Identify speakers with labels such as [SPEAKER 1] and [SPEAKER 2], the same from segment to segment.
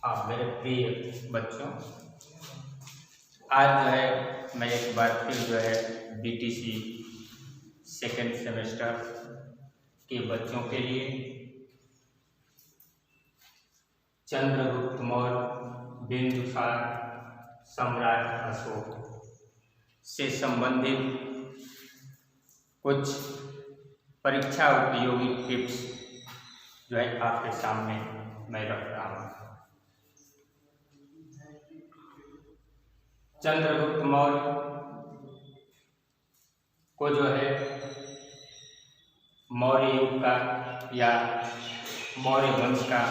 [SPEAKER 1] हाँ मेरे प्रिय बच्चों, आज जो है मैं एक बार फिर जो है बीटीसी सेकेंड सेमेस्टर के बच्चों के लिए चंद्रगुप्त मौर्य, बिंदुसार, सम्राट अशोक से संबंधित कुछ परीक्षा उपयोगी टिप्स जो है आपके सामने मैं रख रहा हूँ। चंद्रगुप्त मौर्य को जो है मौर्य युग का या मौर्य वंश का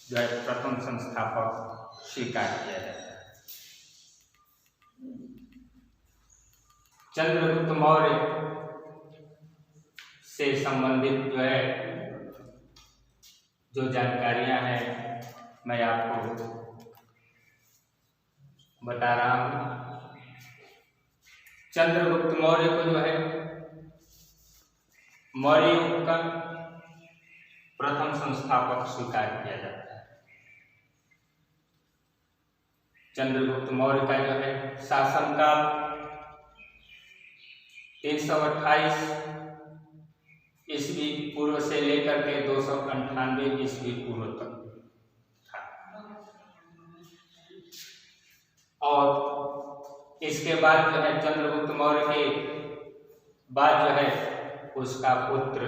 [SPEAKER 1] जो है प्रथम संस्थापक स्वीकार किया जाता है। चंद्रगुप्त मौर्य से संबंधित जो है जो जानकारियां हैं मैं आपको बता रहा हूँ। चंद्रगुप्त मौर्य को जो है मौर्य युग का प्रथम संस्थापक स्वीकार किया जाता है। चंद्रगुप्त मौर्य का जो है शासनकाल 328 ईस्वी पूर्व से लेकर के 298 ईस्वी पूर्व तक था, और इसके बाद जो है चंद्रगुप्त मौर्य के बाद जो है उसका पुत्र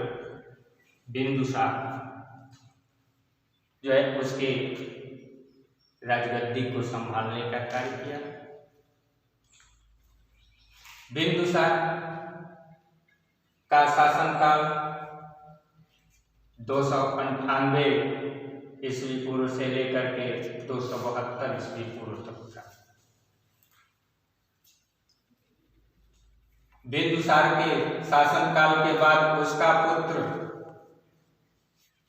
[SPEAKER 1] बिंदुसार जो है उसके राजगद्दी को संभालने का कार्य किया। बिंदुसार का शासनकाल 298 ईस्वी पूर्व से लेकर के 272 ईस्वी पूर्व तक था। बिंदुसार के शासनकाल के बाद उसका पुत्र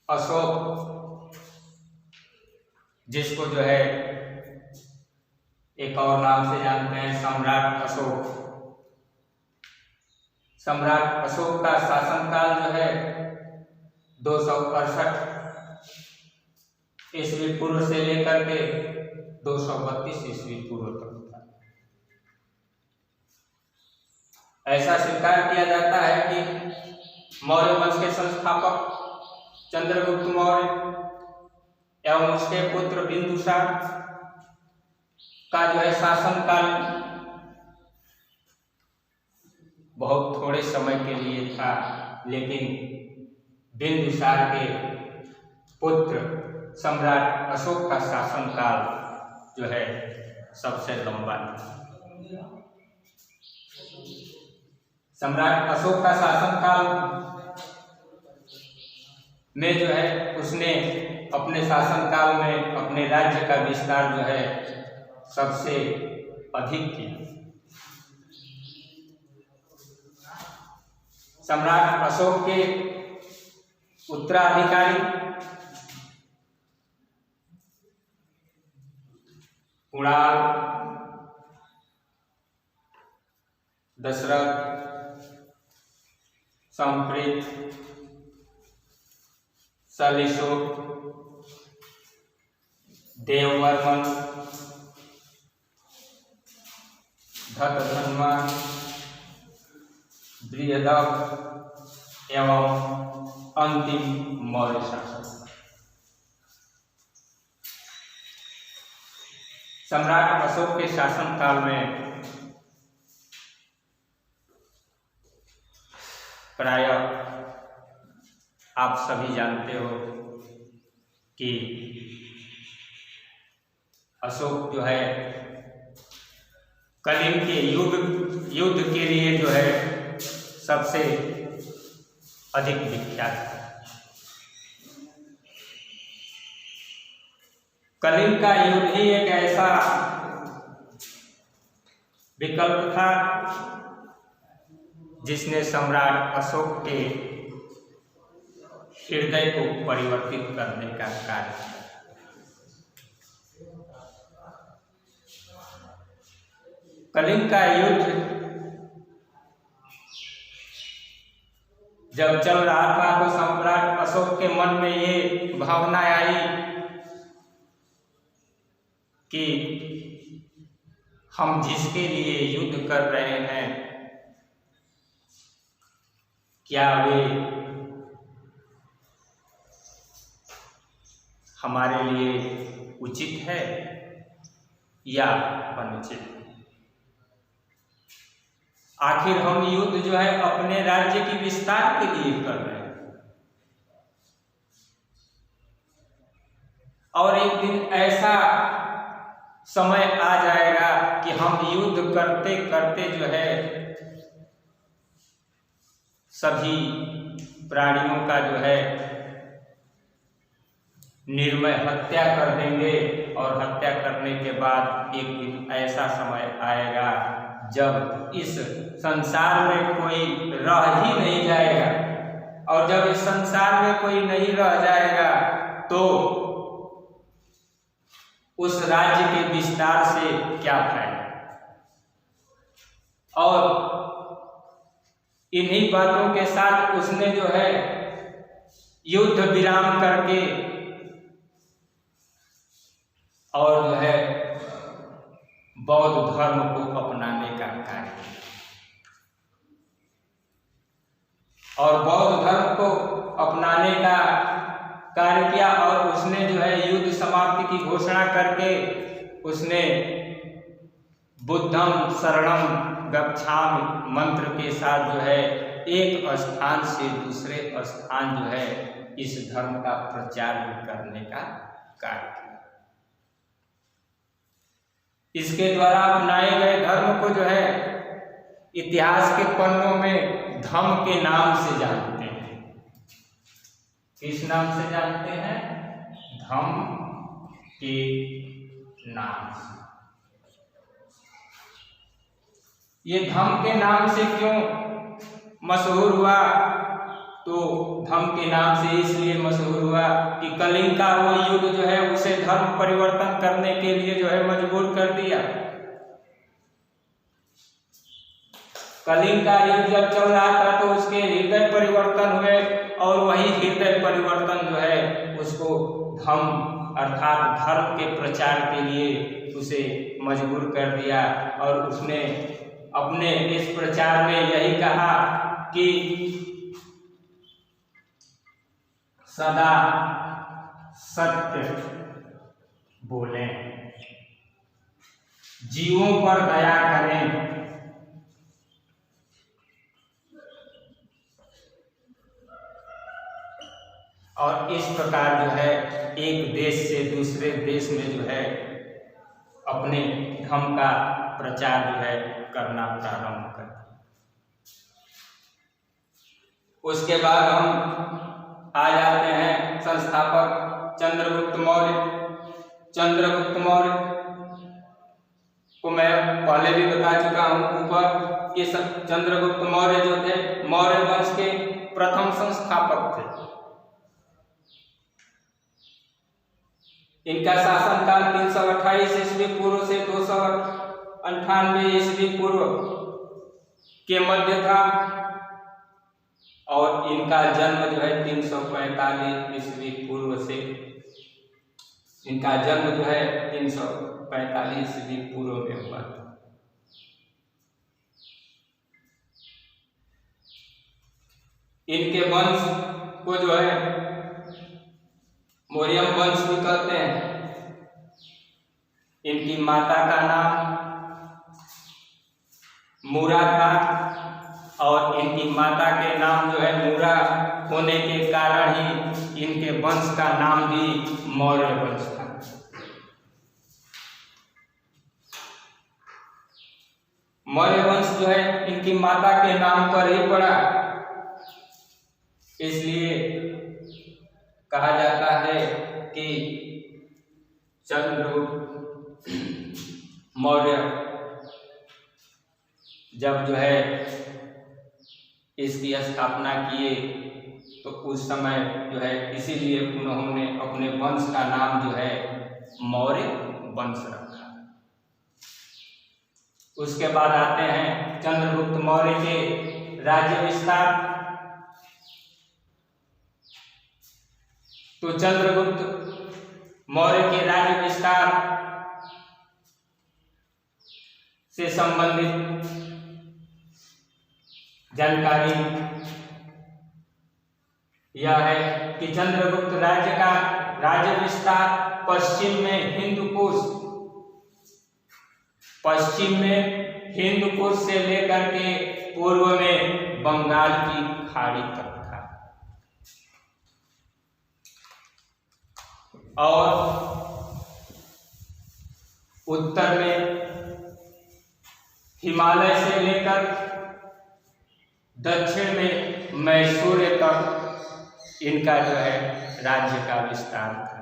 [SPEAKER 1] अशोक, जिसको जो है एक और नाम से जानते हैं सम्राट अशोक, सम्राट अशोक का शासनकाल जो है 268 ईस्वी पूर्व से लेकर के 232 ईस्वी पूर्व तक था। ऐसा स्वीकार किया जाता है कि मौर्य वंश के संस्थापक चंद्रगुप्त मौर्य एवं उसके पुत्र बिंदुसार का जो है शासनकाल बहुत थोड़े समय के लिए था, लेकिन बिंदुसार के पुत्र सम्राट अशोक का शासनकाल जो है सबसे लंबा था। सम्राट अशोक का शासनकाल में जो है उसने अपने शासनकाल में अपने राज्य का विस्तार जो है सबसे अधिक किया। सम्राट अशोक के उत्तराधिकारी कुणाल, दशरथ, संप्रीत, सलिशुक, देववर्मन, धतधन्वा, बृहदक एवं अंतिम मौर्य शासक। सम्राट अशोक के शासनकाल में प्रायः आप सभी जानते हो कि अशोक जो है कलिंग के युद्ध के लिए जो है सबसे अधिक विख्यात है। कलिंग का युद्ध ही एक ऐसा विकल्प था जिसने सम्राट अशोक के हृदय को परिवर्तित करने का कार्य किया। कलिंग का युद्ध जब चल रहा था तो सम्राट अशोक के मन में ये भावना आई कि हम जिसके लिए युद्ध कर रहे हैं क्या वे हमारे लिए उचित है या अनुचित। आखिर हम युद्ध जो है अपने राज्य की विस्तार के लिए कर रहे हैं, और एक दिन ऐसा समय आ जाएगा कि हम युद्ध करते करते जो है सभी प्राणियों का जो है निर्मय हत्या कर देंगे, और हत्या करने के बाद एक दिन ऐसा समय आएगा जब इस संसार में कोई रह ही नहीं जाएगा, और जब इस संसार में कोई नहीं रह जाएगा तो उस राज्य के विस्तार से क्या फायदा। और इन्हीं बातों के साथ उसने जो है युद्ध विराम करके और जो है बौद्ध धर्म को अपनाने का कार्य किया, और बौद्ध धर्म को अपनाने का कार्य किया, और उसने जो है युद्ध समाप्ति की घोषणा करके उसने बुद्धम शरणम गच्छामि मंत्र के साथ जो है एक स्थान से दूसरे स्थान जो है इस धर्म का प्रचार करने का कार्य किया। इसके द्वारा अपनाए गए धर्म को जो है इतिहास के पन्नों में धम्म के नाम से जानते हैं। किस नाम से जानते हैं? धम्म के नाम से। ये धम्म के नाम से क्यों मशहूर हुआ? तो धम्म के नाम से इसलिए मशहूर हुआ कि कलिंग का वो युद्ध जो है उसे धर्म परिवर्तन करने के लिए जो है मजबूर कर दिया। कलिंग का युद्ध जब चल रहा था तो उसके हृदय परिवर्तन हुए, और वही हृदय परिवर्तन जो है उसको धम्म अर्थात धर्म के प्रचार के लिए उसे मजबूर कर दिया। और उसने अपने इस प्रचार में यही कहा कि सदा सत्य बोलें, जीवों पर दया करें, और इस प्रकार जो है एक देश से दूसरे देश में जो है अपने धर्म का प्रचार जो है करना प्रारंभ कर। उसके बाद हम आ जाते हैं संस्थापक चंद्रगुप्त मौर्य। चंद्रगुप्त मौर्य को मैं पहले भी बता चुका हूं ऊपर कि चंद्रगुप्त मौर्य जो थे मौर्य वंश के प्रथम संस्थापक थे। इनका शासनकाल 328 ईस्वी पूर्व से 298 ईस्वी पूर्व के मध्य था, और इनका जन्म जो है 345 ईस्वी पूर्व से, इनका जन्म जो है 345 ईस्वी पूर्व में हुआ था। इनके वंश को जो है मौर्य वंश भी कहते हैं। इनकी माता का नाम मूरा था, और इनकी माता के नाम जो है मूरा होने के कारण ही इनके वंश का नाम भी मौर्य वंश था। मौर्य वंश जो है इनकी माता के नाम पर ही पड़ा, इसलिए कहा जाता है कि चंद्रगुप्त मौर्य जब जो है इसकी स्थापना किए तो उस समय जो है इसीलिए उन्होंने अपने वंश का नाम जो है मौर्य वंश रखा। उसके बाद आते हैं चंद्रगुप्त मौर्य के राज्य विस्तार। तो चंद्रगुप्त मौर्य के राज्य विस्तार से संबंधित जानकारी यह है कि चंद्रगुप्त राज्य का राज्य विस्तार पश्चिम में हिंदू कुश से लेकर के पूर्व में बंगाल की खाड़ी तक था और उत्तर में हिमालय से लेकर दक्षिण में मैसूर तक इनका जो है राज्य का विस्तार था।